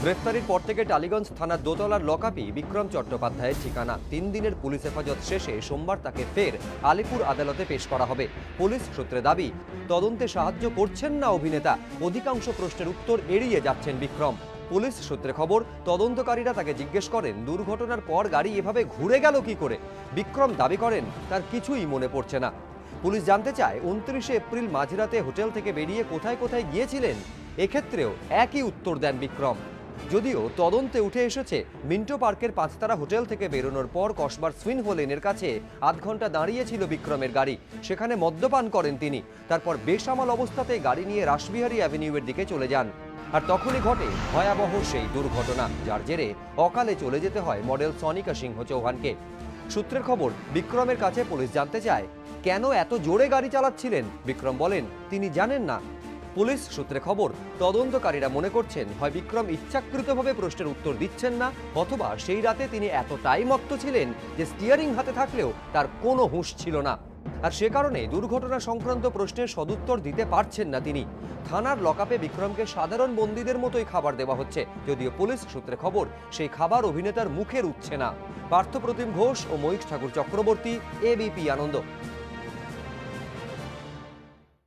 গ্রেফতারির পর থেকে টালিগঞ্জ থানার দোতলার লকআপই বিক্রম চট্টোপাধ্যায়ের ঠিকানা। 3 দিনের পুলিশ হেফাজত শেষে সোমবার তাকে ফের আলিপুর আদালতে পেশ করা হবে। পুলিশ সূত্রে দাবি, তদন্তে সাহায্য করছেন না অভিনেতা। অধিকাংশ প্রশ্নের উত্তর এড়িয়ে যাচ্ছেন বিক্রম। পুলিশ সূত্রে খবর, তদন্তকারীরা তাকে জিজ্ঞেস করেন দুর্ঘটনার পর গাড়ি এভাবে ঘুরে গেল কি করে। বিক্রম দাবি করেন তার কিছুই মনে পড়ছে না। পুলিশ জানতে চায় 29 এপ্রিল মাঝরাতে হোটেল থেকে বেরিয়ে কোথায় কোথায় গিয়েছিলেন। এক্ষেত্রেও একই উত্তর দেন বিক্রম। যদিও তদন্তে উঠে এসেছে, মিন্টো পার্কের 5 তারা হোটেল থেকে বেরোনোর পর কসবার সুইনহো লেনের কাছে আধ ঘন্টা দাঁড়িয়েছিল বিক্রমের গাড়ি। সেখানে মদ্যপান করেন তিনি। তারপর বেসামাল অবস্থাতে গাড়ি নিয়ে রাসবিহারী অ্যাভিনিউয়ের দিকে চলে যান। আর তখনই ঘটে ভয়াবহ সেই দুর্ঘটনা, যার জেরে অকালে চলে যেতে হয় মডেল সনিকা সিংহ চৌহানকে। সূত্রের খবর, বিক্রমের কাছে পুলিশ জানতে চায় কেন এত জোরে গাড়ি চালাচ্ছিলেন। বিক্রম বলেন তিনি জানেন না। পুলিশ সূত্রে খবর, তদন্তকারীরা মনে করছেন হয় বিক্রম ইচ্ছাকৃতভাবে প্রশ্নের উত্তর দিচ্ছেন না, অথবা সেই রাতে তিনি এতটাই মত্ত ছিলেন যে স্টিয়ারিং হাতে থাকলেও তার কোনো হুঁশ ছিল না। আর সে কারণে দুর্ঘটনা সংক্রান্ত প্রশ্নের সদুত্তর দিতে পারছেন না তিনি। থানার লকআপে বিক্রমকে সাধারণ বন্দীদের মতোই খাবার দেওয়া হচ্ছে, যদিও পুলিশ সূত্রে খবর সেই খাবার অভিনেতার মুখে রুচছে না। পার্থপ্রতিম ঘোষ ও ময়ূখ ঠাকুর চক্রবর্তী, এবিপি আনন্দ।